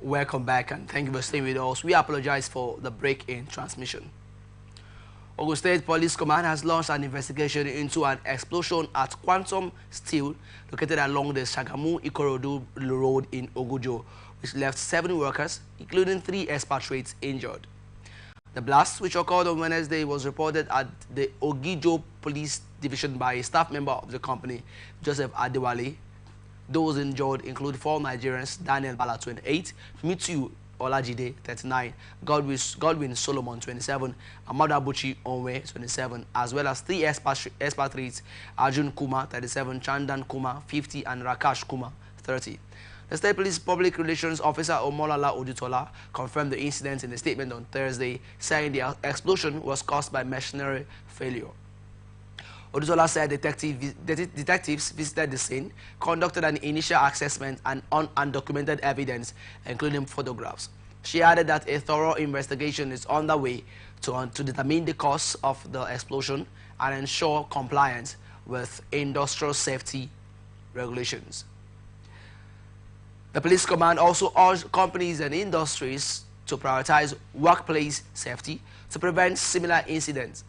Welcome back and thank you for staying with us. We apologize for the break in transmission. Ogun State Police Command has launched an investigation into an explosion at Quantum Steel located along the Shagamu-Ikorodu Road in Ogujo, which left 7 workers, including 3 expatriates, injured. The blast, which occurred on Wednesday, was reported at the Ogijo Police Division by a staff member of the company, Joseph Adewale. Those injured include 4 Nigerians: Daniel Bala, 28, Mitu Olajide, 39, Godwin Solomon, 27, Amada Buchi Onwe, 27, as well as 3 expatriates: Arjun Kuma, 37, Chandan Kuma, 50, and Rakash Kuma, 30. The State Police Public Relations Officer Omolala Odutola confirmed the incident in a statement on Thursday, saying the explosion was caused by machinery failure. Odutola said detectives visited the scene, conducted an initial assessment and undocumented evidence, including photographs. She added that a thorough investigation is underway to determine the cause of the explosion and ensure compliance with industrial safety regulations. The police command also urged companies and industries to prioritize workplace safety to prevent similar incidents.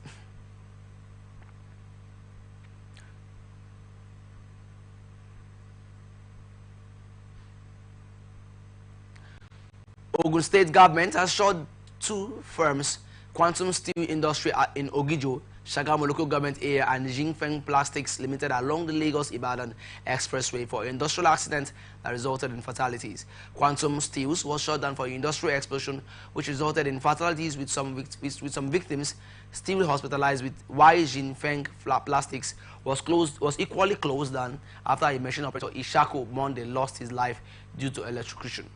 Ogun State government has shut 2 firms, Quantum Steel Industry in Ogijo, Shagamu Local Government Area, and Jingfeng Plastics Limited along the Lagos-Ibadan Expressway for industrial accidents that resulted in fatalities. Quantum Steels was shut down for industrial explosion, which resulted in fatalities with some victims still hospitalized, while Jingfeng Plastics was equally closed down after a machine operator, Ishako Monday, lost his life due to electrocution.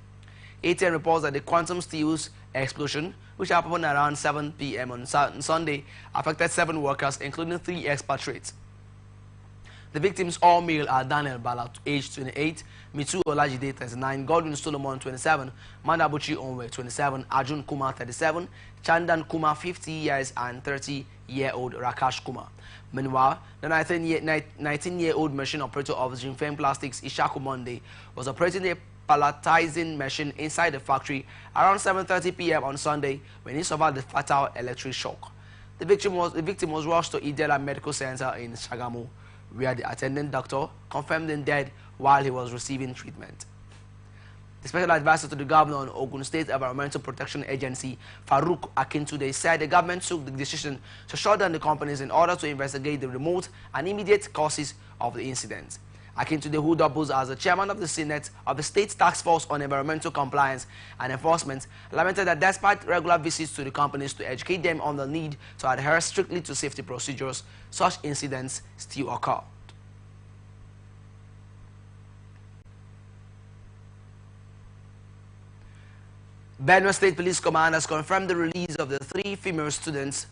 ATN reports that the Quantum Steel's explosion, which happened around 7 p.m. on Sunday, affected 7 workers, including 3 expatriates. The victims, all male, are Daniel Bala, age 28, Mitu Olajide, 39, Godwin Solomon, 27, Mandabuchi Onwe, 27, Arjun Kuma, 37, Chandan Kuma, 50 years, and 30-year-old Rakash Kuma. Meanwhile, the 19-year-old machine operator of Jingfeng Plastics, Ishaku Monday, was operating a palletizing machine inside the factory around 7:30 p.m. on Sunday when he suffered the fatal electric shock. The victim was rushed to Idela Medical Center in Shagamu, where the attendant doctor confirmed him dead while he was receiving treatment. The special advisor to the governor on Ogun State Environmental Protection Agency, Farouk Akintude, said the government took the decision to shut down the companies in order to investigate the remote and immediate causes of the incident. Akintude, who doubles as the chairman of the Senate of the State Task Force on Environmental Compliance and Enforcement, lamented that despite regular visits to the companies to educate them on the need to adhere strictly to safety procedures, such incidents still occur. Benue State Police Command has confirmed the release of the 3 female students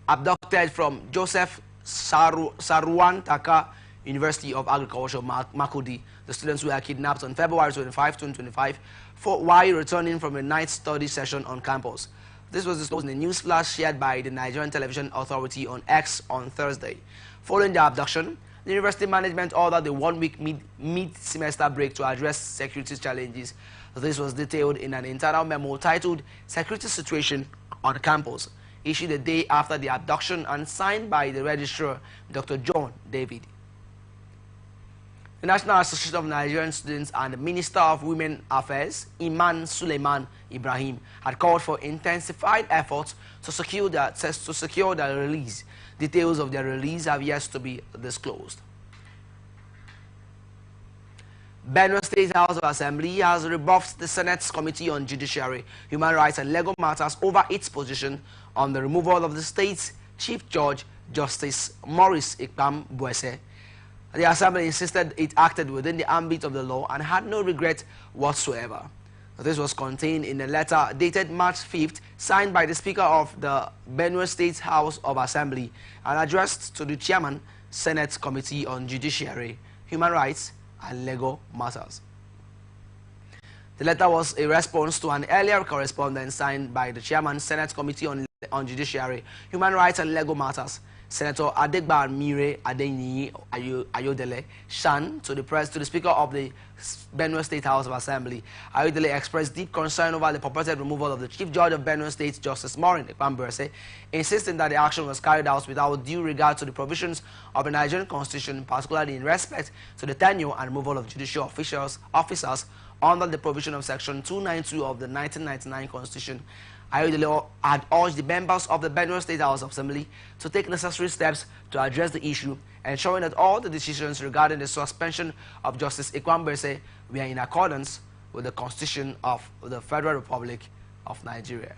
abducted from Joseph Saruan Taka University of Agriculture, Makudi. The students were kidnapped on February 25, 2025, while returning from a night study session on campus. This was disclosed in a news flash shared by the Nigerian Television Authority on X on Thursday. Following the abduction, the university management ordered a 1-week mid-semester break to address security challenges. This was detailed in an internal memo titled "Security Situation on Campus," issued a day after the abduction and signed by the registrar, Dr. John David. The National Association of Nigerian Students and the Minister of Women Affairs, Iman Suleiman Ibrahim, had called for intensified efforts to secure their release. Details of their release have yet to be disclosed. Benue State House of Assembly has rebuffed the Senate's Committee on Judiciary, Human Rights and Legal Matters over its position on the removal of the state's Chief Judge, Justice Maurice Ikpam Buese. The Assembly insisted it acted within the ambit of the law and had no regret whatsoever. This was contained in a letter dated March 5th, signed by the Speaker of the Benue State House of Assembly and addressed to the Chairman, Senate Committee on Judiciary, Human Rights and Legal Matters. The letter was a response to an earlier correspondence signed by the Chairman, Senate Committee on Judiciary, Human Rights and Legal Matters, Senator Adegba Mire Adeniyi Ayodele Shan to the Speaker of the Benue State House of Assembly. Ayodele expressed deep concern over the purported removal of the Chief Judge of Benue State, Justice Maureen Ekpamberse, insisting that the action was carried out without due regard to the provisions of the Nigerian Constitution, particularly in respect to the tenure and removal of judicial officers under the provision of Section 292 of the 1999 Constitution. Ayodele had urged the members of the Benue State House of Assembly to take necessary steps to address the issue, ensuring that all the decisions regarding the suspension of Justice Ekpamberse were in accordance with the Constitution of the Federal Republic of Nigeria.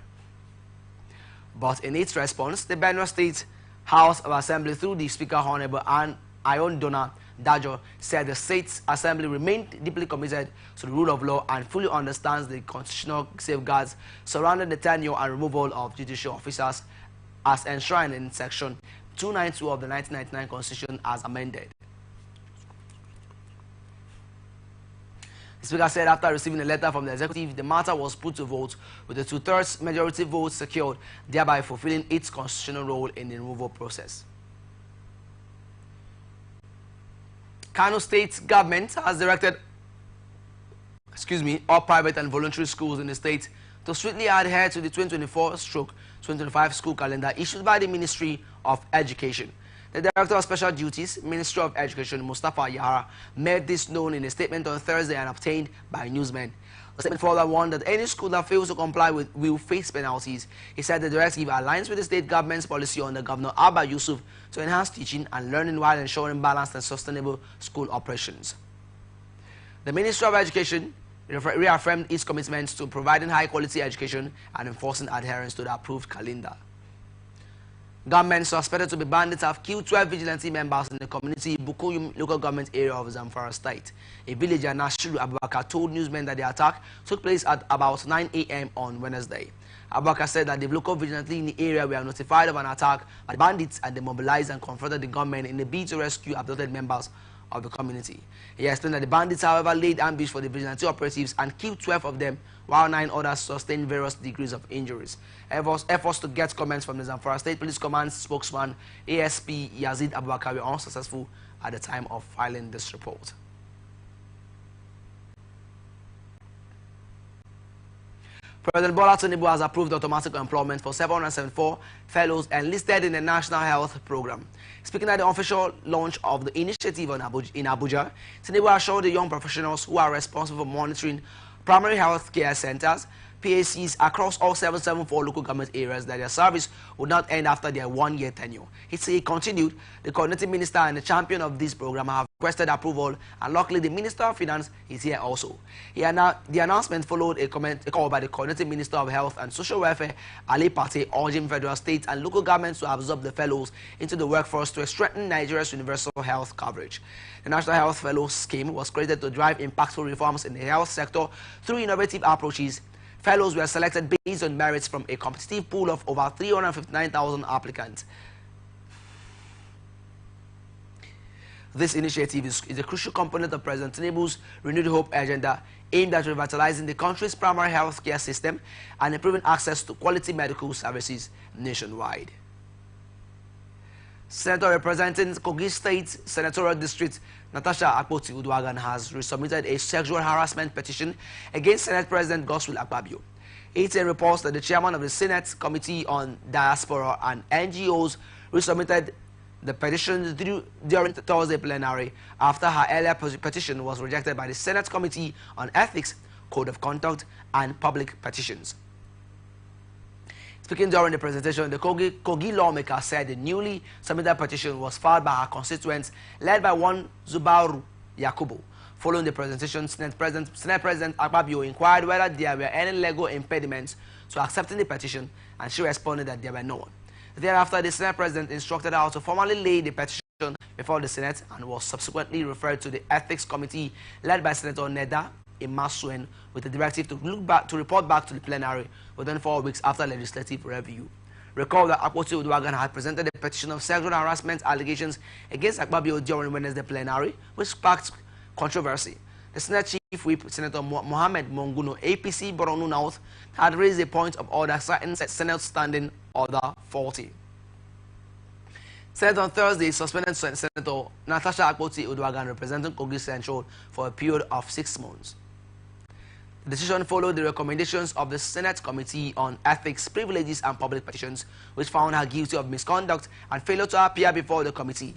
But in its response, the Benue State House of Assembly, through the Speaker Honorable Ayondona Dajo, said the State Assembly remained deeply committed to the rule of law and fully understands the constitutional safeguards surrounding the tenure and removal of judicial officers as enshrined in Section 292 of the 1999 Constitution as amended. The Speaker said after receiving a letter from the executive, the matter was put to vote with a 2/3 majority vote secured, thereby fulfilling its constitutional role in the removal process. Kano State government has directed all private and voluntary schools in the state to strictly adhere to the 2024/2025 school calendar issued by the Ministry of Education. The Director of Special Duties, Ministry of Education, Mustafa Yahara, made this known in a statement on Thursday and obtained by newsmen. The statement further warned that any school that fails to comply will face penalties. He said the directive aligns with the state government's policy under Governor Abba Yusuf to enhance teaching and learning while ensuring balanced and sustainable school operations. The Ministry of Education reaffirmed its commitment to providing high-quality education and enforcing adherence to the approved calendar. Gunmen suspected to be bandits have killed 12 vigilante members in the community Bukuyum local government area of Zamfara State. A villager, Nashiru Abubakar, told newsmen that the attack took place at about 9 a.m. on Wednesday. Abubakar said that the local vigilante in the area were notified of an attack by the bandits and they mobilized and confronted the gunmen in a bid to rescue abducted members of the community. He explained that the bandits, however, laid ambush for the vigilante operatives and killed 12 of them, while 9 others sustained various degrees of injuries. Efforts to get comments from the Zamfara State Police Command spokesman, ASP Yazid Abubakar, were unsuccessful at the time of filing this report. President Bola Tinubu has approved automatic employment for 774 fellows enlisted in the National Health Program. Speaking at the official launch of the initiative in Abuja, Tinubu assured the young professionals who are responsible for monitoring primary health care centers, PACs across all 774 local government areas that their service would not end after their one-year tenure. He continued, the coordinating minister and the champion of this program have requested approval, and luckily the Minister of Finance is here also. The announcement followed a call by the coordinating Minister of Health and Social Welfare, Ali Pate, urging federal, state and local governments to absorb the fellows into the workforce to strengthen Nigeria's universal health coverage. The National Health Fellows Scheme was created to drive impactful reforms in the health sector through innovative approaches. Fellows were selected based on merits from a competitive pool of over 359,000 applicants. This initiative is a crucial component of President Tinubu's Renewed Hope agenda aimed at revitalizing the country's primary health care system and improving access to quality medical services nationwide. Senator representing Kogi State Senatorial District, Natasha Akpoti-Uduaghan, has resubmitted a sexual harassment petition against Senate President Godswill Akpabio. ETN reports that the chairman of the Senate Committee on Diaspora and NGOs resubmitted the petition during the Thursday plenary after her earlier petition was rejected by the Senate Committee on Ethics, Code of Conduct, and Public Petitions. Speaking during the presentation, the Kogi lawmaker said the newly submitted petition was filed by her constituents, led by one Zubaru Yakubu. Following the presentation, Senate President Akpabio inquired whether there were any legal impediments to accepting the petition, and she responded that there were none. Thereafter, the Senate President instructed her to formally lay the petition before the Senate and was subsequently referred to the Ethics Committee, led by Senator Neda Imasuen, with the directive to report back to the plenary within 4 weeks after legislative review. Recall that Akpoti-Uduaghan had presented a petition of sexual harassment allegations against Akpabio during Wednesday plenary, which sparked controversy. The Senate Chief Whip, Senator Mohammed Monguno, APC Borno North, had raised a point of order citing Senate Standing Order 40. Senate on Thursday suspended Senator Natasha Akpoti-Uduaghan representing Kogi Central for a period of 6 months. The decision followed the recommendations of the Senate Committee on Ethics, Privileges and Public Petitions, which found her guilty of misconduct and failure to appear before the committee.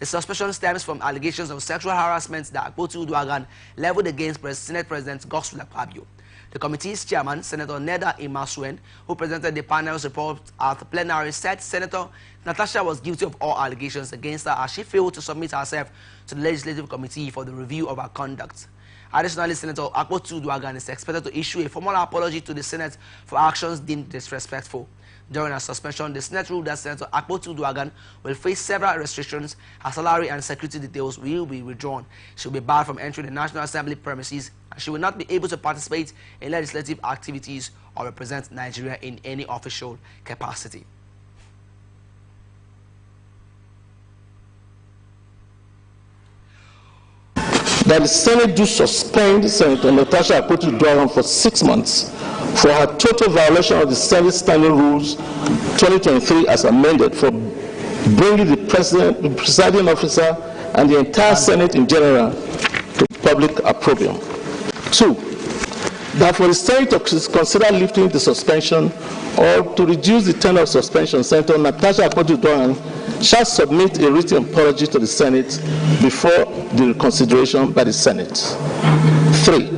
The suspension stems from allegations of sexual harassment that Akpoti-Uduaghan leveled against Senate President Godswill Akpabio. The committee's chairman, Senator Neda Imasuen, who presented the panel's report at the plenary, said Senator Natasha was guilty of all allegations against her as she failed to submit herself to the Legislative Committee for the review of her conduct. Additionally, Senator Akpoti-Uduaghan is expected to issue a formal apology to the Senate for actions deemed disrespectful. During her suspension, the Senate ruled that Senator Akpoti-Uduaghan will face several restrictions. Her salary and security details will be withdrawn. She will be barred from entering the National Assembly premises, and she will not be able to participate in legislative activities or represent Nigeria in any official capacity. That the Senate do suspend Senator Natasha Akpoti-Uduaghan for 6 months for her total violation of the Senate Standing Rules 2023 as amended for bringing the presiding officer and the entire Senate in general to public opprobrium. 2, that for the Senate to consider lifting the suspension or to reduce the term of suspension, Senator Natasha Akpoti-Uduaghan shall submit a written apology to the Senate before the reconsideration by the Senate. 3,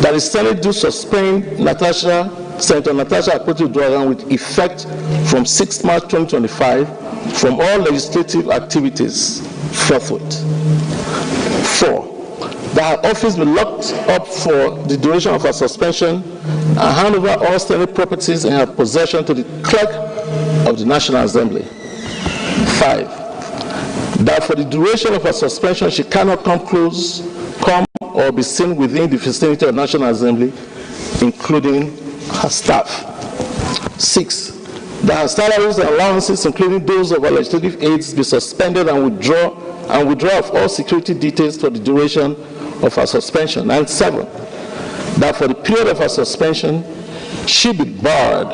that the Senate do suspend Senator Natasha Akpoti-Uduaghan with effect from 6 March 2025 from all legislative activities forthwith. 4, that her office be locked up for the duration of her suspension and hand over all Senate properties in her possession to the clerk of the National Assembly. 5, that for the duration of her suspension she cannot come or be seen within the vicinity of the National Assembly, including her staff. 6, that her salaries and allowances, including those of her legislative aides, be suspended and withdraw of all security details for the duration of her suspension. And 7, that for the period of her suspension she be barred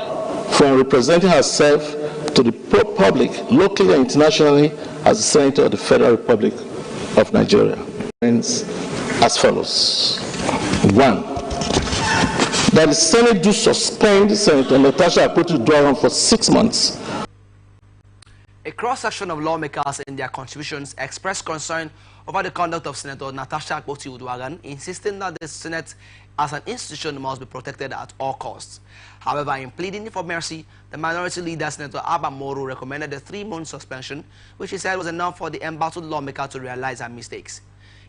from representing herself to the public, locally and internationally, as the Senator of the Federal Republic of Nigeria. As follows. 1, that the Senate do suspend Senator Natasha Akpoti-Uduaghan for 6 months. A cross-section of lawmakers in their contributions expressed concern over the conduct of Senator Natasha Akpoti-Uduaghan, insisting that the Senate as an institution must be protected at all costs. However, in pleading for mercy, the minority leader, Senator Abba Moro, recommended a 3-month suspension, which he said was enough for the embattled lawmaker to realize her mistakes.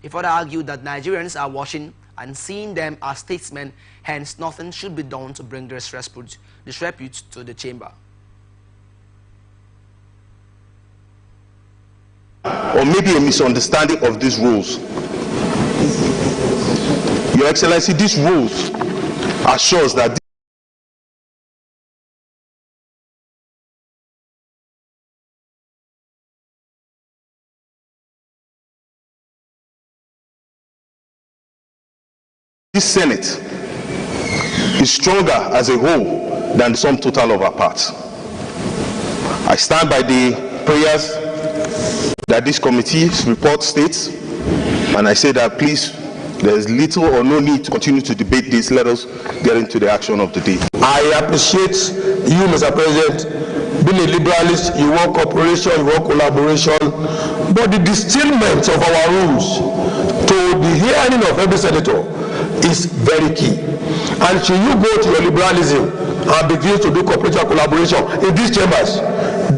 He further argued that Nigerians are watching and seeing them as statesmen, hence nothing should be done to bring disrepute to the chamber. Or maybe a misunderstanding of these rules. Your Excellency, these rules assures that this Senate is stronger as a whole than the sum total of our parts. I stand by the prayers that this committee's report states, and I say that please, there is little or no need to continue to debate this. Let us get into the action of the day. I appreciate you, Mr. President, being a liberalist. You want cooperation, you want collaboration, but the distillment of our rules to the hearing of every senator is very key. And should you go to your liberalism and begin to do cooperation and collaboration in these chambers,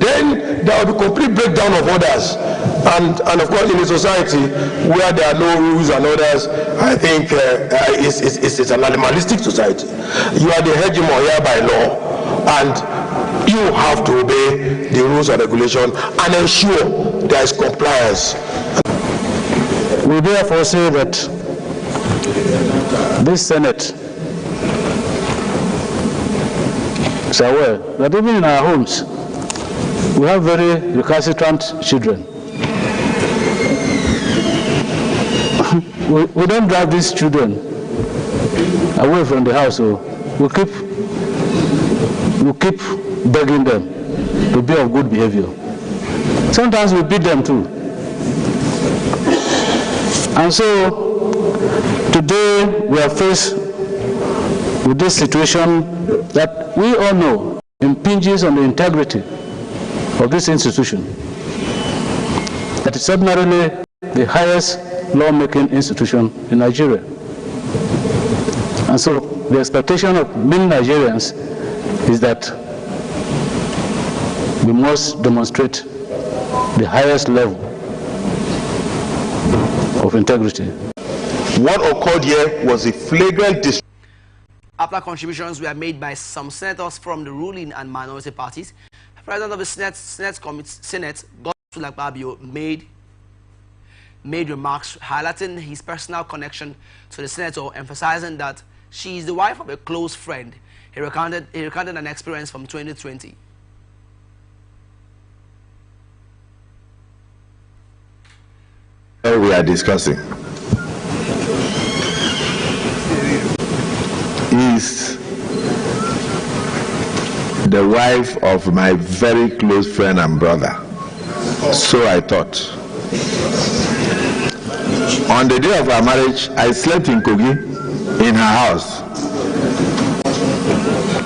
then there will be complete breakdown of orders. And of course, in a society where there are no rules and orders, I think it's an animalistic society. You are the hegemon here by law, and you have to obey the rules and regulations and ensure there is compliance. We therefore say that this Senate is aware that even in our homes, we have very recalcitrant children. We don't drive these children away from the house, so we keep begging them to be of good behavior. Sometimes we beat them too. And so today we are faced with this situation that we all know impinges on the integrity of this institution. That is ordinarily the highest lawmaking institution in Nigeria. And so the expectation of many Nigerians is that we must demonstrate the highest level of integrity. What occurred here was a flagrant disrespect. After contributions were made by some senators from the ruling and minority parties, the president of the Senate, Godswill Akpabio, made remarks highlighting his personal connection to the senator, emphasizing that she is the wife of a close friend. He recounted an experience from 2020. We are discussing is the wife of my very close friend and brother. So I thought. On the day of our marriage, I slept in Kogi in her house,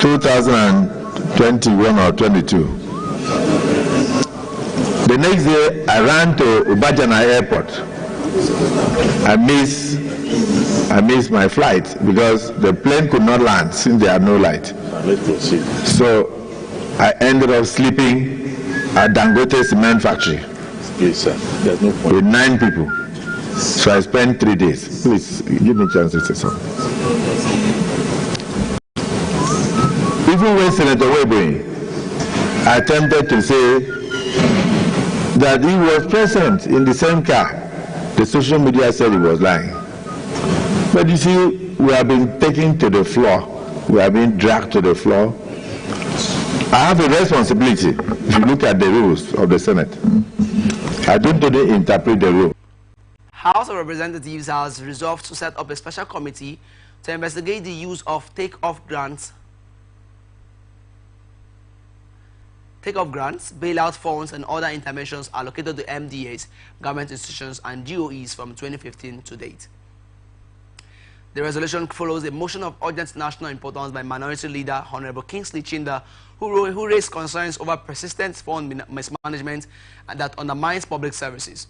2021 or 22. The next day, I ran to Ubajana Airport. I missed my flight because the plane could not land since there had no light. So I ended up sleeping at Dangote Cement Factory. Yes, sir. There's no point. With 9 people. So I spent 3 days. Please give me a chance to say something. Even when Senator Webby attempted to say that he was present in the same car, the social media said he was lying. But you see, we have been taken to the floor. We have been dragged to the floor. I have a responsibility. If you look at the rules of the Senate, I don't really interpret the rule. House of Representatives has resolved to set up a special committee to investigate the use of take-off grants, bailout funds, and other interventions allocated to MDAs, government institutions, and GOEs from 2015 to date. The resolution follows a motion of urgent national importance by Minority Leader Honorable Kingsley Chinda, who raised concerns over persistent fund mismanagement and that undermines public services.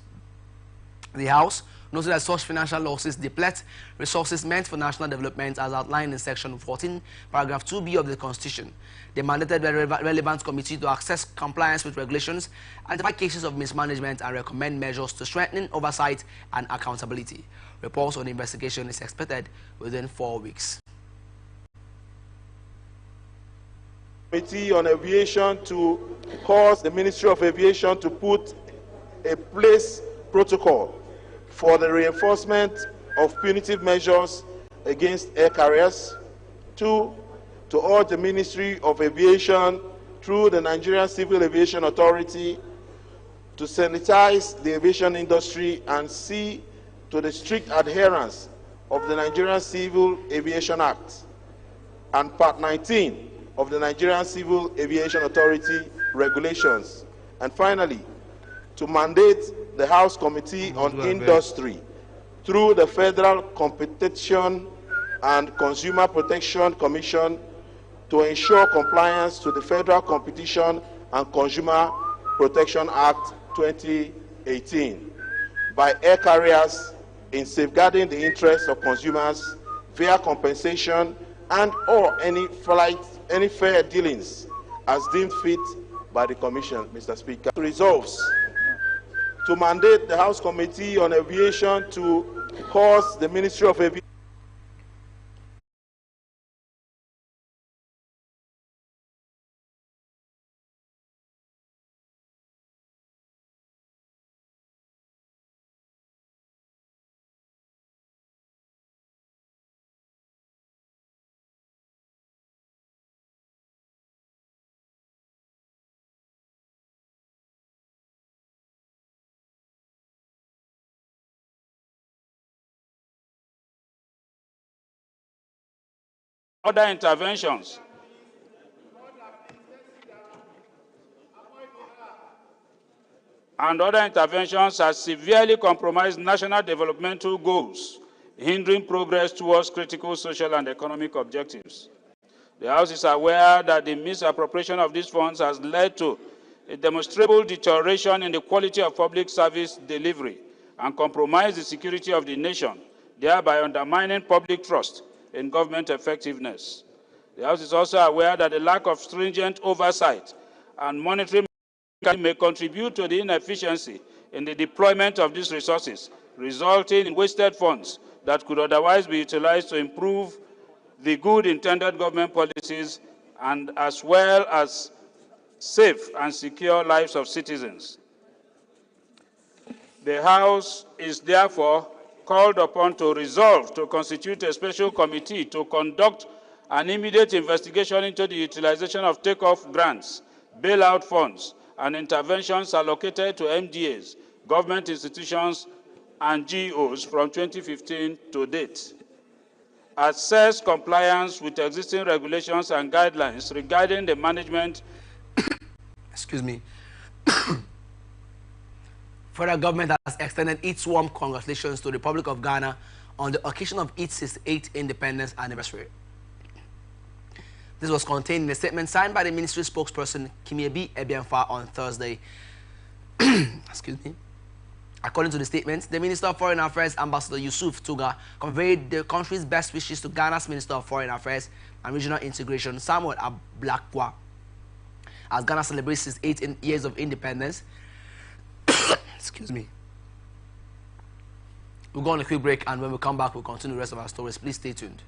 The House noted that such financial losses deplete resources meant for national development as outlined in Section 14, Paragraph 2b of the Constitution. They mandated the relevant committee to assess compliance with regulations, identify cases of mismanagement, and recommend measures to strengthen oversight and accountability. Reports on the investigation is expected within 4 weeks. Committee on Aviation to cause the Ministry of Aviation to put a place protocol for the reinforcement of punitive measures against air carriers. 2, to urge the Ministry of Aviation through the Nigerian Civil Aviation Authority to sanitize the aviation industry and see to the strict adherence of the Nigerian Civil Aviation Act and Part 19 of the Nigerian Civil Aviation Authority regulations. And finally, to mandate the House Committee on Industry through the Federal Competition and Consumer Protection Commission to ensure compliance to the Federal Competition and Consumer Protection Act 2018 by air carriers in safeguarding the interests of consumers via compensation and or any fair dealings as deemed fit by the Commission. Mr. Speaker, resolves to mandate the House Committee on Aviation to cause the Ministry of Aviation other interventions. and other interventions has severely compromised national developmental goals, hindering progress towards critical social and economic objectives. The House is aware that the misappropriation of these funds has led to a demonstrable deterioration in the quality of public service delivery and compromised the security of the nation, thereby undermining public trust in government effectiveness. The House is also aware that the lack of stringent oversight and monitoring may contribute to the inefficiency in the deployment of these resources, resulting in wasted funds that could otherwise be utilized to improve the good intended government policies and as well as safe and secure lives of citizens. The House is therefore called upon to resolve to constitute a special committee to conduct an immediate investigation into the utilization of takeoff grants, bailout funds, and interventions allocated to MDAs, government institutions, and GOs from 2015 to date. Assess compliance with existing regulations and guidelines regarding the management. Excuse me. Federal government has extended its warm congratulations to the Republic of Ghana on the occasion of its 68th independence anniversary. This was contained in a statement signed by the ministry spokesperson Kimiebi Ebiamfa on Thursday. Excuse me. According to the statement, the Minister of Foreign Affairs, Ambassador Yusuf Tuga, conveyed the country's best wishes to Ghana's Minister of Foreign Affairs and Regional Integration, Samuel Ablakwa, as Ghana celebrates its 8 years of independence. Excuse me. We'll go on a quick break, and when we come back, we'll continue the rest of our stories. Please stay tuned.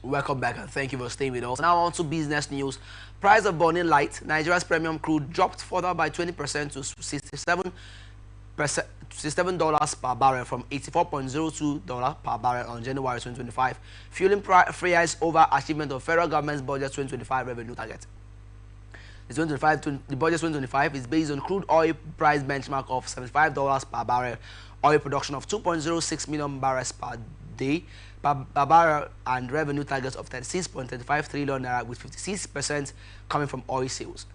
Welcome back and thank you for staying with us. Now on to business news. Price of burning light, Nigeria's premium crude, dropped further by 20% to $67 per barrel from $84.02 per barrel on January 2025, fueling freights over achievement of federal government's budget 2025 revenue target. The budget 2025 is based on crude oil price benchmark of $75 per barrel, oil production of 2.06 million barrels per day per barrel, and revenue targets of 36.35 trillion naira, with 56% coming from oil sales.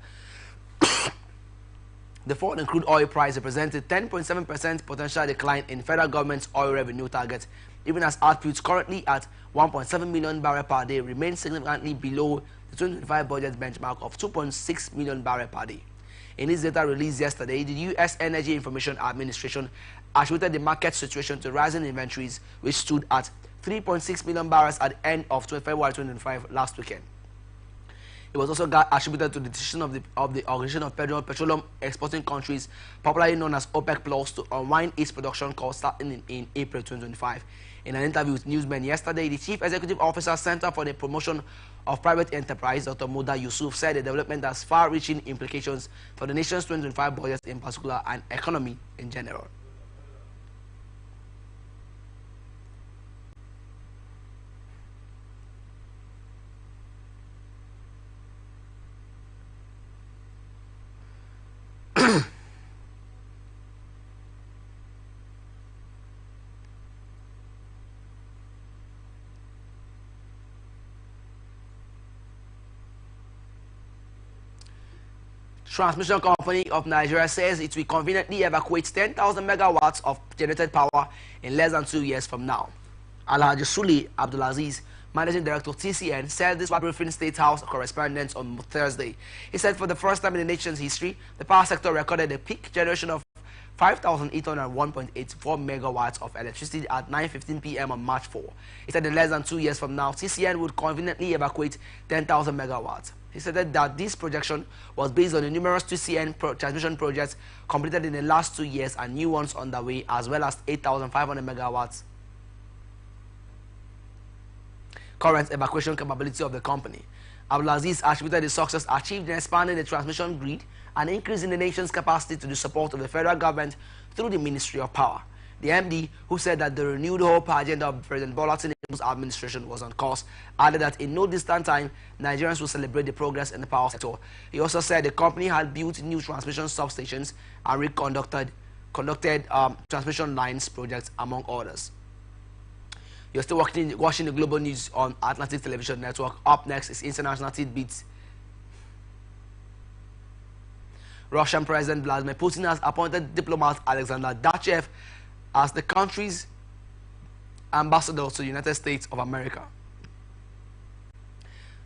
The fall in crude oil price represented 10.7% potential decline in federal government's oil revenue target, even as outputs currently at 1.7 million barrels per day remain significantly below the 2025 budget benchmark of 2.6 million barrels per day. In its data released yesterday, the U.S. Energy Information Administration attributed the market situation to rising inventories, which stood at 3.6 million barrels at the end of February 2025 last weekend. It was also attributed to the decision of the Organization of Petroleum Exporting Countries, popularly known as OPEC Plus, to unwind its production costs starting in April 2025. In an interview with newsmen yesterday, the Chief Executive Officer, Center for the Promotion of Private Enterprise, Dr. Muda Yusuf, said the development has far-reaching implications for the nation's 2025 budget in particular and economy in general. Transmission Company of Nigeria says it will conveniently evacuate 10,000 megawatts of generated power in less than 2 years from now. Alhaji Suli Abdulaziz, Managing Director of TCN, said this while briefing State House correspondents on Thursday. He said for the first time in the nation's history, the power sector recorded a peak generation of 5,801.84 megawatts of electricity at 9:15 p.m. on March 4. He said in less than 2 years from now, TCN would conveniently evacuate 10,000 megawatts. He said that this projection was based on the numerous TCN transmission projects completed in the last 2 years and new ones underway, as well as 8,500 megawatts current evacuation capability of the company. Abdulaziz attributed the success achieved in expanding the transmission grid and increasing the nation's capacity to the support of the federal government through the Ministry of Power. The MD, who said that the renewed hope agenda of President Bola Tinubu's administration was on course, added that in no distant time, Nigerians will celebrate the progress in the power sector. He also said the company had built new transmission substations and conducted transmission lines projects, among others. You're still watching the global news on Atlantic Television Network. Up next is international tidbits. Russian President Vladimir Putin has appointed diplomat Alexander Dachev as the country's ambassador to the United States of America.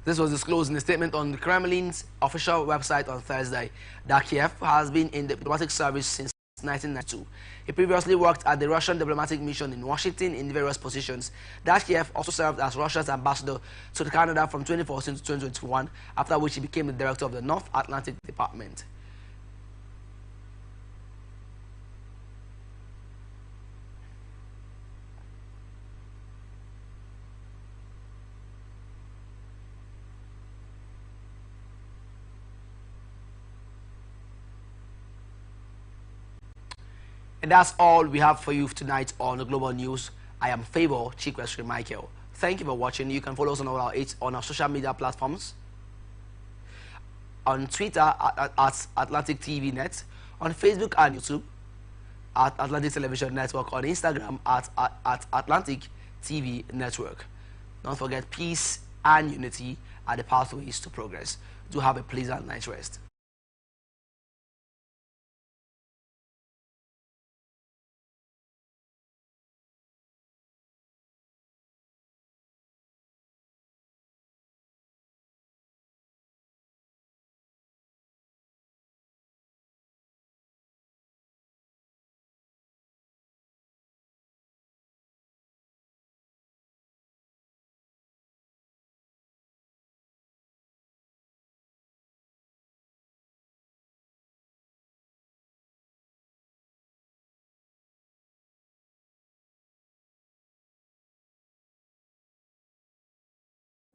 This was disclosed in a statement on the Kremlin's official website on Thursday. Dachev has been in the diplomatic service since 1992. He previously worked at the Russian diplomatic mission in Washington in various positions. Dachev also served as Russia's ambassador to Canada from 2014 to 2021, after which he became the director of the North Atlantic Department. And that's all we have for you tonight on the Global News. I am Favor Chikwesri Michael. Thank you for watching. You can follow us on our social media platforms. On Twitter at Atlantic TV Net, on Facebook and YouTube at Atlantic Television Network, on Instagram at Atlantic TV Network. Don't forget, peace and unity are the pathways to progress. Do have a pleasant night's rest.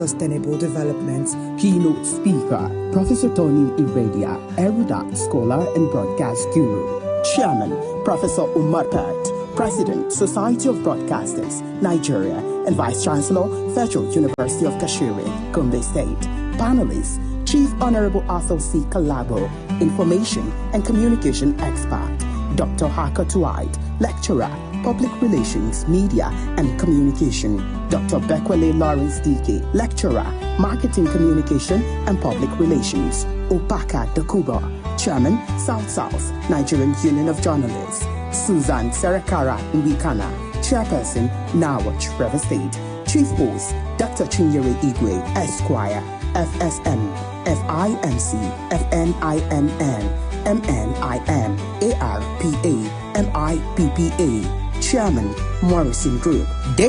Sustainable Development keynote speaker, Professor Tony Iradia, erudite scholar and broadcast guru. Chairman, Professor Umar Pert, President, Society of Broadcasters, Nigeria, and Vice Chancellor, Federal University of Kashiri, Gombe State. Panelists, Chief Honorable Arthur C. Kalabo, Information and Communication Expert, Dr. Haka Tuait, Lecturer, Public Relations, Media and Communication, Dr. Bekwele Lawrence DK, Lecturer, Marketing Communication and Public Relations, Opaka Dakuba, Chairman, South Nigerian Union of Journalists, Susan Serekara Nwikana, Chairperson, Nawach River State, Chief Host, Dr. Chinyere Igwe, Esquire, FSM, FINC, FNINN, MNIM, ARPA, MIPPA, Chairman, Morrison Group.